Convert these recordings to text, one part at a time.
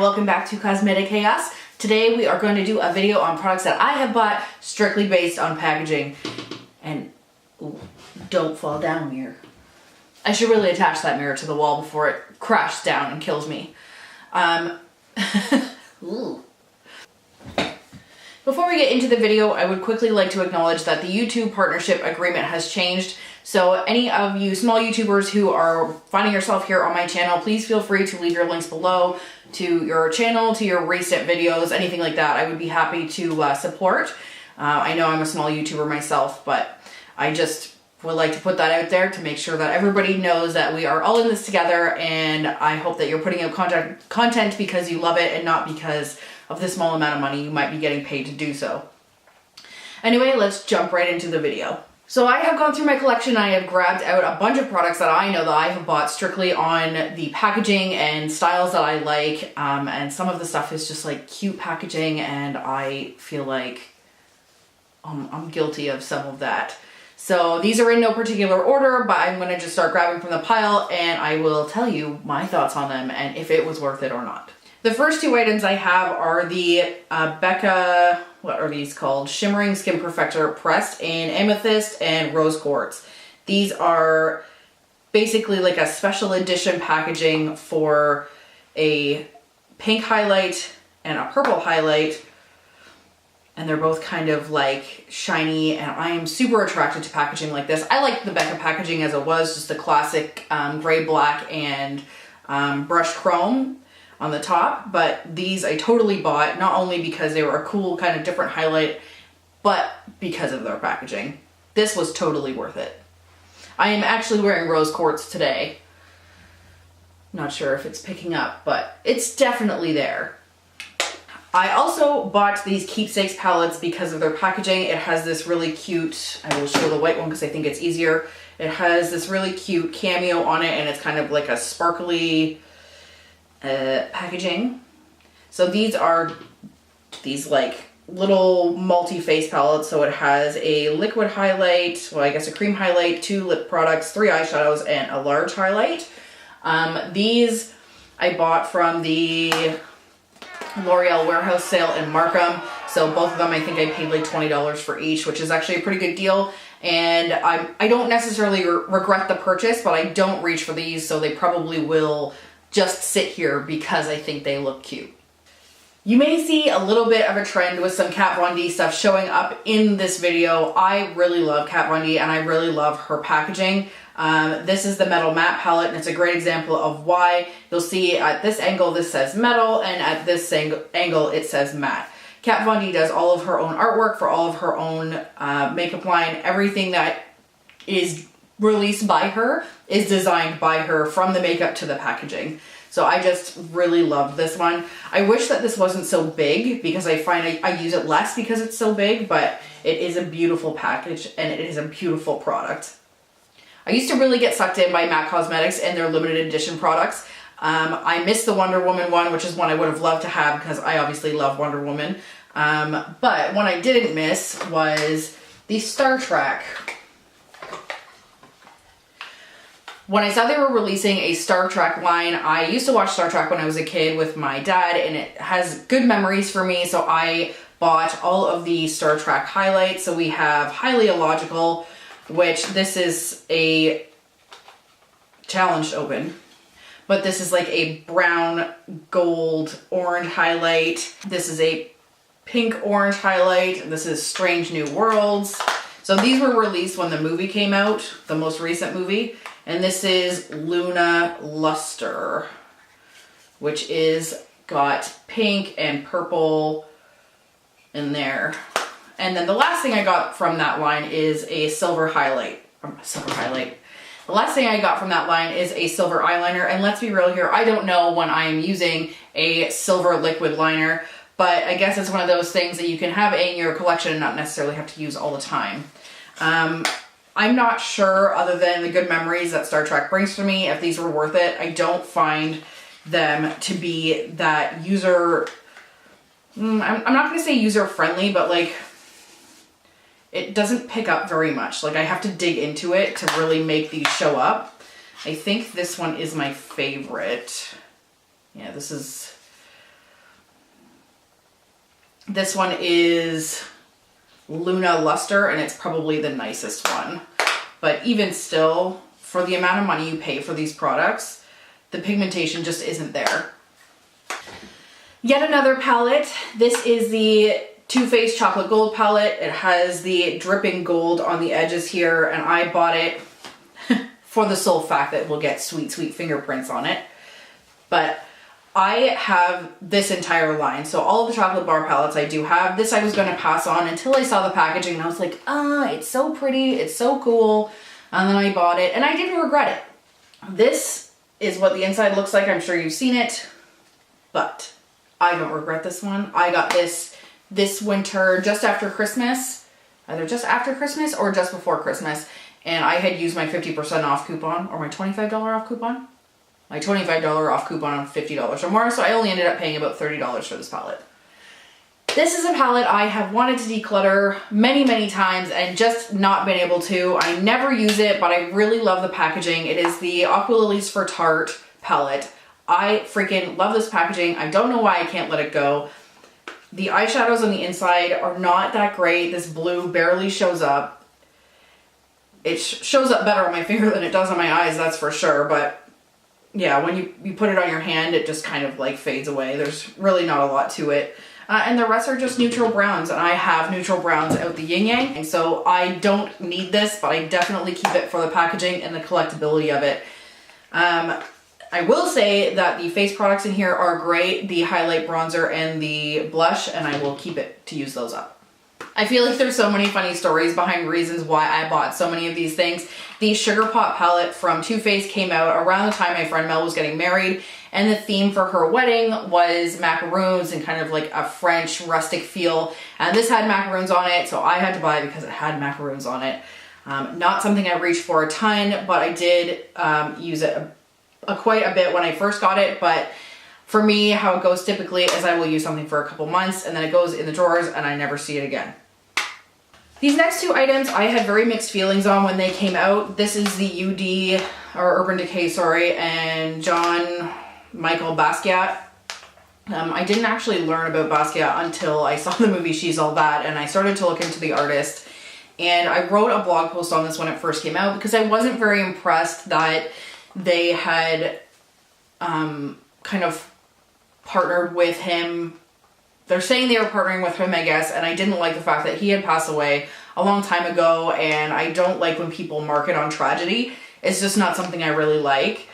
welcome back to Cosmetic Chaos. Today we are going to do a video on products that I have bought strictly based on packaging. And ooh, don't fall down, mirror. I should really attach that mirror to the wall before it crashes down and kills me. Ooh. Before we get into the video, I would quickly like to acknowledge that the YouTube partnership agreement has changed. So any of you small YouTubers who are finding yourself here on my channel, please feel free to leave your links below to your channel, to your recent videos, anything like that. I would be happy to support. I know I'm a small YouTuber myself, but I just would like to put that out there to make sure that everybody knows that we are all in this together, and I hope that you're putting out content because you love it and not because of the small amount of money you might be getting paid to do so. Anyway, let's jump right into the video. So I have gone through my collection. I have grabbed out a bunch of products that I know that I have bought strictly on the packaging and styles that I like, and some of the stuff is just like cute packaging, and I feel like I'm guilty of some of that. So these are in no particular order, but I'm gonna just start grabbing from the pile and I will tell you my thoughts on them and if it was worth it or not. The first two items I have are the Becca, what are these called? Shimmering Skin Perfector pressed in amethyst and rose quartz. These are basically like a special edition packaging for a pink highlight and a purple highlight. And they're both kind of like shiny, and I am super attracted to packaging like this. I like the Becca packaging as it was, just the classic gray, black, and brushed chrome on the top, but these I totally bought, not only because they were a cool kind of different highlight, but because of their packaging. This was totally worth it. I am actually wearing rose quartz today. Not sure if it's picking up, but it's definitely there. I also bought these keepsakes palettes because of their packaging. It has this really cute, I will show the white one because I think it's easier. It has this really cute cameo on it, and it's kind of like a sparkly packaging. So these are these like little multi-face palettes. So it has a liquid highlight, well I guess a cream highlight, 2 lip products, 3 eyeshadows, and a large highlight. These I bought from the L'Oreal warehouse sale in Markham. So both of them I think I paid like $20 for each, which is actually a pretty good deal. And I don't necessarily regret the purchase, but I don't reach for these, so they probably will just sit here because I think they look cute. You may see a little bit of a trend with some Kat Von D stuff showing up in this video. I really love Kat Von D and I really love her packaging. This is the Metal Matte palette, and it's a great example of why. You'll see at this angle this says metal, and at this angle it says matte. Kat Von D does all of her own artwork for all of her own makeup line. Everything that is released by her is designed by her, from the makeup to the packaging. So I just really love this one. I wish that this wasn't so big because I find I use it less because it's so big, but it is a beautiful package and it is a beautiful product. I used to really get sucked in by MAC Cosmetics and their limited edition products. I missed the Wonder Woman one, which is one I would have loved to have because I obviously love Wonder Woman. But one I didn't miss was the Star Trek. When I saw they were releasing a Star Trek line, I used to watch Star Trek when I was a kid with my dad, and it has good memories for me, so I bought all of the Star Trek highlights. So we have Highly Illogical, which this is a challenged open, but this is like a brown, gold, orange highlight. This is a pink orange highlight. This is Strange New Worlds. So these were released when the movie came out, the most recent movie. And this is Luna Luster, which is got pink and purple in there. And then the last thing I got from that line is a silver highlight. The last thing I got from that line is a silver eyeliner. And let's be real here, I don't know when I am using a silver liquid liner, but I guess it's one of those things that you can have in your collection and not necessarily have to use all the time. I'm not sure, other than the good memories that Star Trek brings to me, if these were worth it. I don't find them to be that user... I'm not going to say user-friendly, but like, it doesn't pick up very much. Like, I have to dig into it to really make these show up. I think this one is my favorite. Yeah, this is This one is Luna Luster, and it's probably the nicest one. But even still, for the amount of money you pay for these products, the pigmentation just isn't there. Yet another palette. This is the Too Faced Chocolate Gold palette. It has the dripping gold on the edges here, and I bought it for the sole fact that we'll get sweet, sweet fingerprints on it. But I have this entire line. So all of the chocolate bar palettes I do have. This I was going to pass on until I saw the packaging and I was like, it's so pretty. It's so cool. And then I bought it and I didn't regret it. This is what the inside looks like. I'm sure you've seen it, but I don't regret this one. I got this winter just after Christmas, either just after Christmas or just before Christmas. And I had used my 50% off coupon or my $25 off coupon. My $25 off coupon on $50 or more. So I only ended up paying about $30 for this palette. This is a palette I have wanted to declutter many, many times and just not been able to. I never use it, but I really love the packaging. It is the Aqua Lilies for Tarte palette. I freaking love this packaging. I don't know why I can't let it go. The eyeshadows on the inside are not that great. This blue barely shows up. It shows up better on my finger than it does on my eyes, that's for sure. But yeah, when you put it on your hand, it just kind of like fades away. There's really not a lot to it. And the rest are just neutral browns, and I have neutral browns out the yin yang. And so I don't need this, but I definitely keep it for the packaging and the collectability of it. I will say that the face products in here are great, the highlight bronzer and the blush, and I will keep it to use those up. I feel like there's so many funny stories behind reasons why I bought so many of these things. The Sugar Pop palette from Too Faced came out around the time my friend Mel was getting married, and the theme for her wedding was macaroons and kind of like a French rustic feel. And this had macaroons on it, so I had to buy it because it had macaroons on it. Not something I reached for a ton, but I did use it quite a bit when I first got it. But for me, how it goes typically is I will use something for a couple months and then it goes in the drawers and I never see it again. These next two items I had very mixed feelings on when they came out. This is the Urban Decay, sorry, and John Michael Basquiat. I didn't actually learn about Basquiat until I saw the movie She's All That, and I started to look into the artist. And I wrote a blog post on this when it first came out because I wasn't very impressed that they had kind of partnered with him. They're saying they were partnering with him, I guess, and I didn't like the fact that he had passed away a long time ago, and I don't like when people market on tragedy. It's just not something I really like.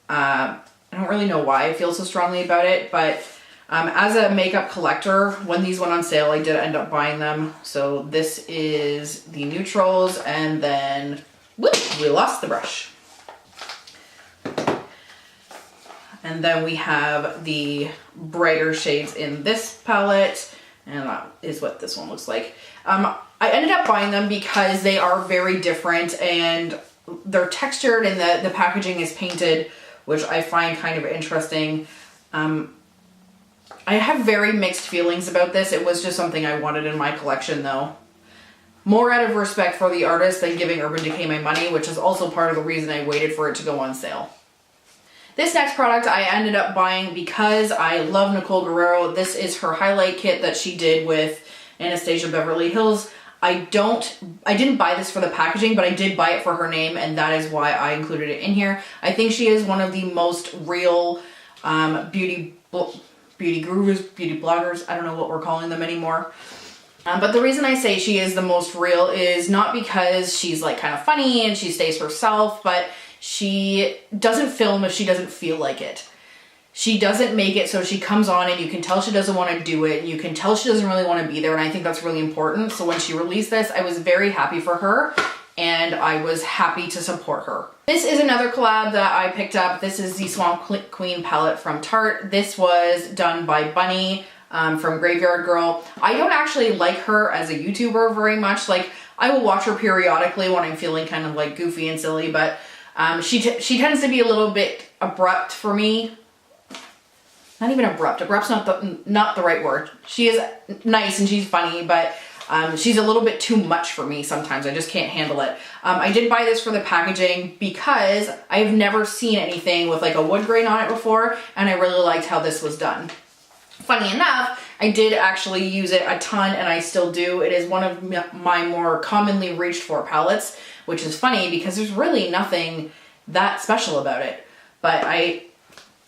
I don't really know why I feel so strongly about it, but as a makeup collector, when these went on sale, I did end up buying them. So this is the neutrals, and then whoop, we lost the brush. And then we have the brighter shades in this palette, and that is what this one looks like. I ended up buying them because they are very different and they're textured and the packaging is painted, which I find kind of interesting. I have very mixed feelings about this. It was just something I wanted in my collection though. More out of respect for the artist than giving Urban Decay my money, which is also part of the reason I waited for it to go on sale. This next product I ended up buying because I love Nicole Guerrero. This is her highlight kit that she did with Anastasia Beverly Hills. I didn't buy this for the packaging, but I did buy it for her name, and that is why I included it in here. I think she is one of the most real beauty gurus, beauty bloggers. I don't know what we're calling them anymore. But the reason I say she is the most real is not because she's like kind of funny and she stays herself, but she doesn't film if she doesn't feel like it. She doesn't make it so she comes on and you can tell she doesn't want to do it. And you can tell she doesn't really want to be there. And I think that's really important. So when she released this, I was very happy for her and I was happy to support her. This is another collab that I picked up. This is the Swamp Queen palette from Tarte. This was done by Bunny from Graveyard Girl. I don't actually like her as a YouTuber very much. Like, I will watch her periodically when I'm feeling kind of like goofy and silly, but she tends to be a little bit abrupt for me. Not even abrupt. Abrupt's not the right word. She is nice and she's funny, but she's a little bit too much for me sometimes. I just can't handle it. I did buy this for the packaging because I've never seen anything with like a wood grain on it before, and I really liked how this was done. Funny enough, I did actually use it a ton, and I still do. It is one of my more commonly reached for palettes, which is funny because there's really nothing that special about it. But I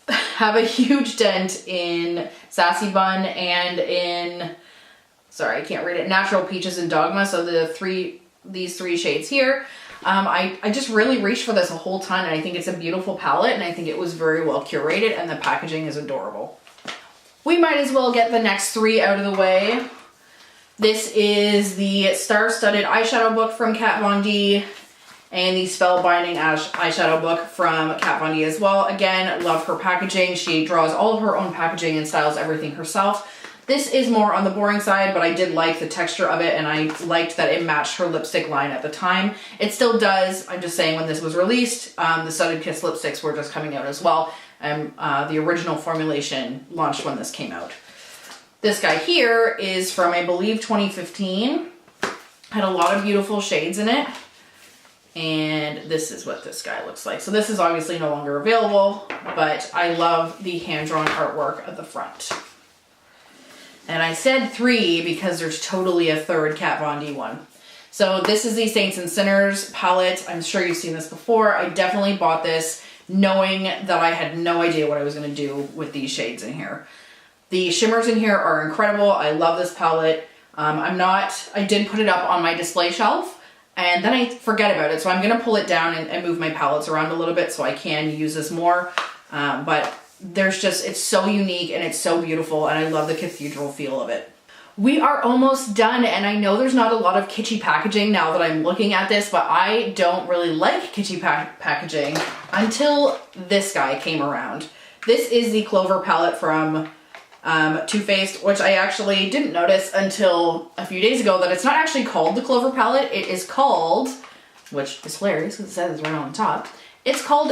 have a huge dent in Sassy Bun and in, sorry, I can't read it, Natural Peaches and Dogma. So these three shades here. I just really reached for this a whole ton, and I think it's a beautiful palette, and I think it was very well curated, and the packaging is adorable. We might as well get the next three out of the way. This is the Star-Studded Eyeshadow Book from Kat Von D, and the Spellbinding Eyeshadow Book from Kat Von D as well. Again, love her packaging. She draws all of her own packaging and styles everything herself. This is more on the boring side, but I did like the texture of it, and I liked that it matched her lipstick line at the time. It still does. I'm just saying, when this was released, the Studded Kiss lipsticks were just coming out as well. And the original formulation launched when this came out. This guy here is from, I believe, 2015. Had a lot of beautiful shades in it. And this is what this guy looks like. So this is obviously no longer available, but I love the hand-drawn artwork at the front. And I said three because there's totally a third Kat Von D one. So this is the Saints and Sinners palette. I'm sure you've seen this before. I definitely bought this knowing that I had no idea what I was going to do with these shades in here. The shimmers in here are incredible. I love this palette. I did put it up on my display shelf, and then I forget about it. So I'm going to pull it down and move my palettes around a little bit so I can use this more. But it's so unique and it's so beautiful, and I love the cathedral feel of it. We are almost done, and I know there's not a lot of kitschy packaging now that I'm looking at this, but I don't really like kitschy packaging until this guy came around. This is the Clover palette from Too Faced, which I actually didn't notice until a few days ago that it's not actually called the Clover palette. It is called, which is hilarious because it says right on the top, it's called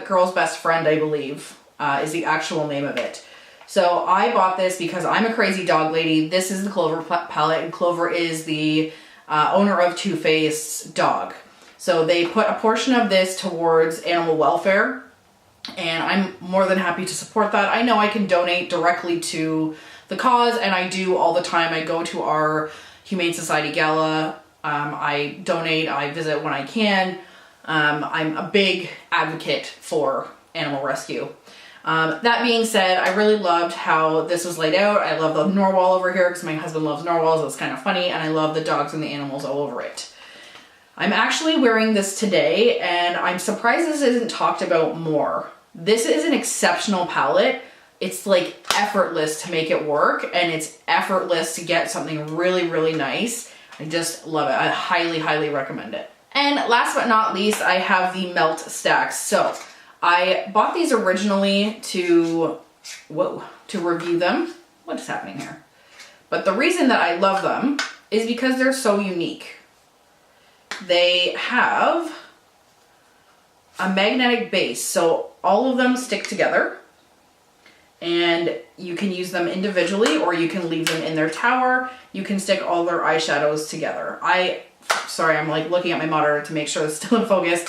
Girl's Best Friend, I believe, is the actual name of it. So I bought this because I'm a crazy dog lady. This is the Clover palette, and Clover is the owner of Too Faced's dog. So they put a portion of this towards animal welfare, and I'm more than happy to support that. I know I can donate directly to the cause, and I do all the time. I go to our Humane Society Gala. I donate, I visit when I can. I'm a big advocate for animal rescue. That being said, I really loved how this was laid out. I love the narwhal over here because my husband loves narwhals. It was kind of funny, and I love the dogs and the animals all over it. I'm actually wearing this today, and I'm surprised this isn't talked about more. This is an exceptional palette. It's like effortless to make it work, and it's effortless to get something really, really nice. I just love it. I highly, highly recommend it. And last but not least, I have the Melt Stacks. So I bought these originally to review them. What is happening here? But the reason that I love them is because they're so unique. They have a magnetic base, so all of them stick together, and you can use them individually or you can leave them in their tower. You can stick all their eyeshadows together. Sorry, I'm like looking at my monitor to make sure it's still in focus.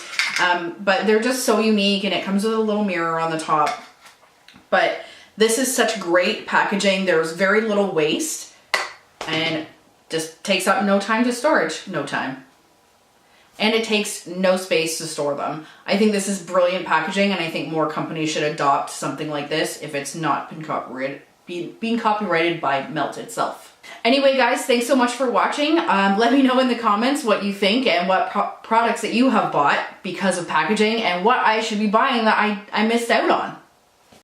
But they're just so unique, and it comes with a little mirror on the top. But this is such great packaging. There's very little waste, and just takes up no time to storage. No time. And it takes no space to store them. I think this is brilliant packaging, and I think more companies should adopt something like this if it's not been being copyrighted by Melt itself. Anyway, guys, thanks so much for watching. Let me know in the comments what you think and what products that you have bought because of packaging, and what I should be buying that I missed out on.